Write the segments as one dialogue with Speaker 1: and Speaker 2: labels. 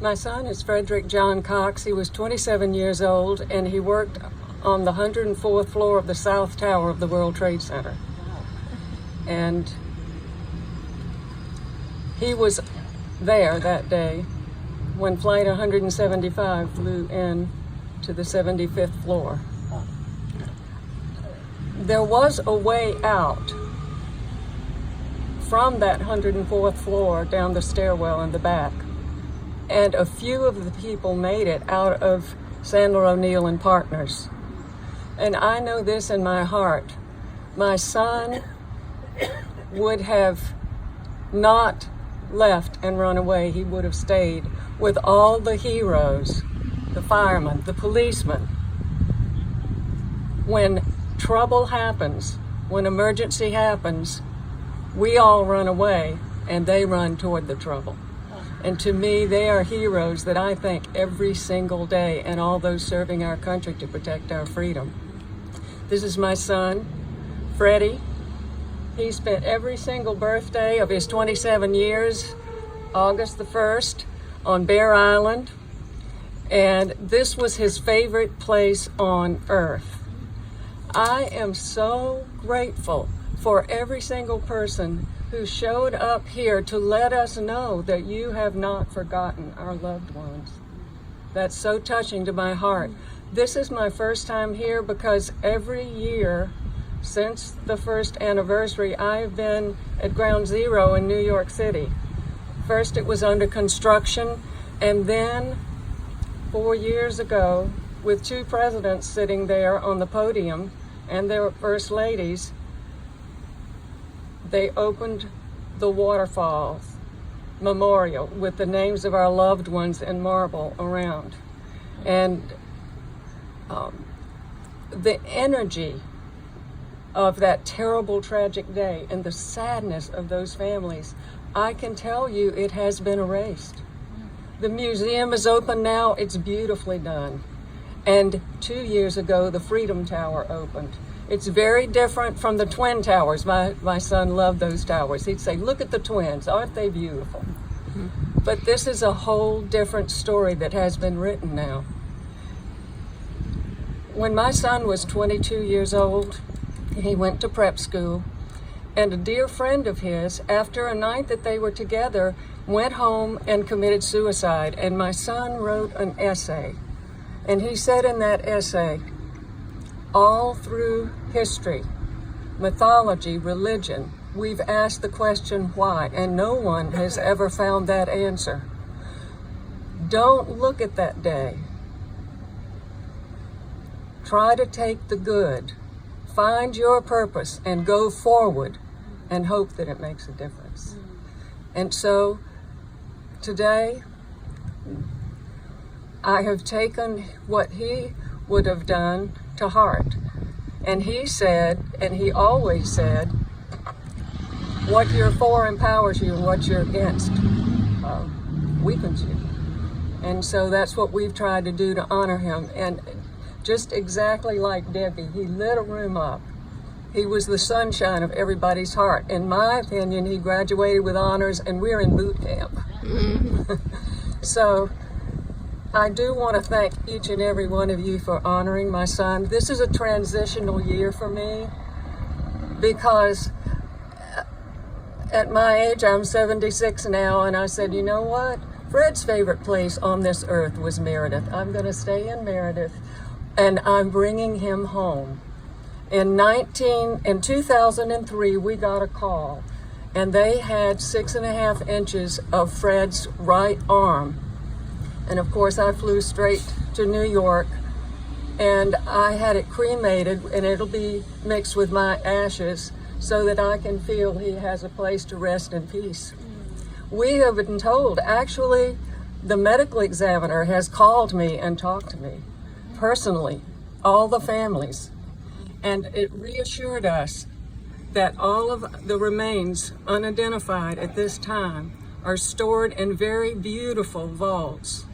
Speaker 1: My son is Frederick John Cox. He was 27 years old, and he worked on the 104th floor of the South Tower of the World Trade Center. And he was there that day when Flight 175 flew in to the 75th floor. There was a way out from that 104th floor down the stairwell in the back. And a few of the people made it out of Sandler O'Neill and Partners. And I know this in my heart. My son would have not left and run away. He would have stayed with all the heroes, the firemen, the policemen. When trouble happens, when emergency happens, we all run away and they run toward the trouble. And to me, they are heroes that I thank every single day, and all those serving our country to protect our freedom. This is my son, Freddie. He spent every single birthday of his 27 years, August the 1st, on Bear Island. And this was his favorite place on earth. I am so grateful for every single person who showed up here to let us know that you have not forgotten our loved ones. That's so touching to my heart. This is my first time here because every year since the first anniversary, I've been at Ground Zero in New York City. First it was under construction, and then 4 years ago, with two presidents sitting there on the podium and their first ladies, they opened the waterfall memorial with the names of our loved ones in marble around. And the energy of that terrible, tragic day and the sadness of those families, I can tell you it has been erased. The museum is open now. It's beautifully done. And 2 years ago, the Freedom Tower opened. It's very different from the Twin Towers. My son loved those towers. He'd say, look at the twins, aren't they beautiful? Mm-hmm. But this is a whole different story that has been written now. When my son was 22 years old, he went to prep school, and a dear friend of his, after a night that they were together, went home and committed suicide. And my son wrote an essay. And he said in that essay, all through history, mythology, religion, we've asked the question why, and no one has ever found that answer. Don't look at that day. Try to take the good, find your purpose, and go forward and hope that it makes a difference. And so today, I have taken what he would have done to heart. And he said, and he always said, what you're for empowers you and what you're against weakens you. And so that's what we've tried to do to honor him. And just exactly like Debbie, he lit a room up. He was the sunshine of everybody's heart. In my opinion, he graduated with honors, and we're in boot camp. So I do want to thank each and every one of you for honoring my son. This is a transitional year for me because at my age, I'm 76 now, and I said, you know what? Fred's favorite place on this earth was Meredith. I'm going to stay in Meredith, and I'm bringing him home. In 2003, we got a call, and they had 6.5 inches of Fred's right arm. And of course, I flew straight to New York, and I had it cremated, and it'll be mixed with my ashes so that I can feel he has a place to rest in peace. We have been told, actually, the medical examiner has called me and talked to me personally, all the families, and it reassured us that all of the remains unidentified at this time are stored in very beautiful vaults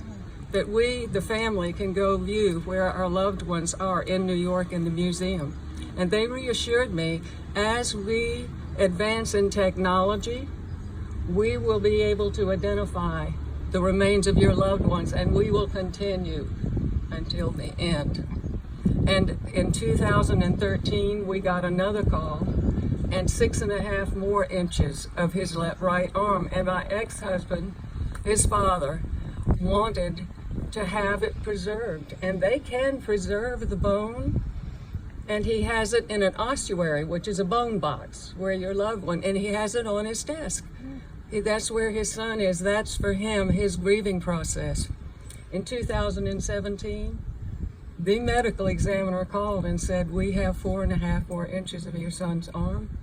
Speaker 1: that we, the family, can go view where our loved ones are in New York in the museum. And they reassured me, as we advance in technology, we will be able to identify the remains of your loved ones, and we will continue until the end. And in 2013, we got another call, and 6.5 more inches of his right arm. And my ex-husband, his father, wanted to have it preserved. And they can preserve the bone, and he has it in an ossuary, which is a bone box where your loved one, and he has it on his desk. That's where his son is. That's for him, his grieving process. In 2017, the medical examiner called and said, we have 4.5 more inches of your son's arm.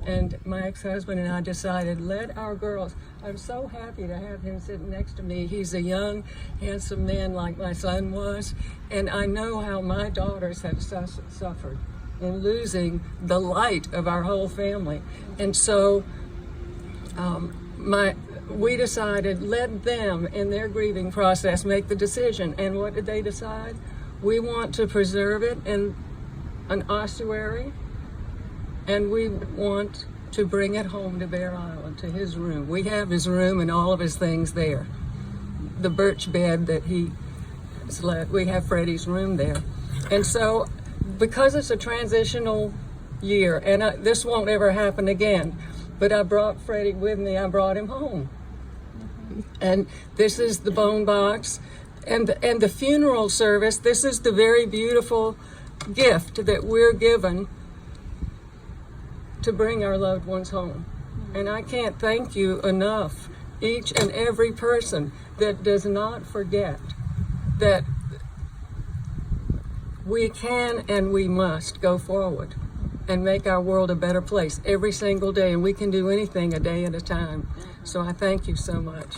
Speaker 1: And my ex-husband and I decided, let our girls, I'm so happy to have him sitting next to me. He's a young, handsome man like my son was. And I know how my daughters have suffered in losing the light of our whole family. And so we decided, let them in their grieving process make the decision. And what did they decide? We want to preserve it in an ossuary, and we want to bring it home to Bear Island, to his room. We have his room and all of his things there. The birch bed that he slept, we have Freddie's room there. And so, because it's a transitional year, and this won't ever happen again, but I brought Freddie with me, I brought him home. And this is the bone box. And the funeral service, this is the very beautiful gift that we're given to bring our loved ones home. And I can't thank you enough, each and every person that does not forget that we can and we must go forward and make our world a better place every single day. And we can do anything a day at a time. So I thank you so much.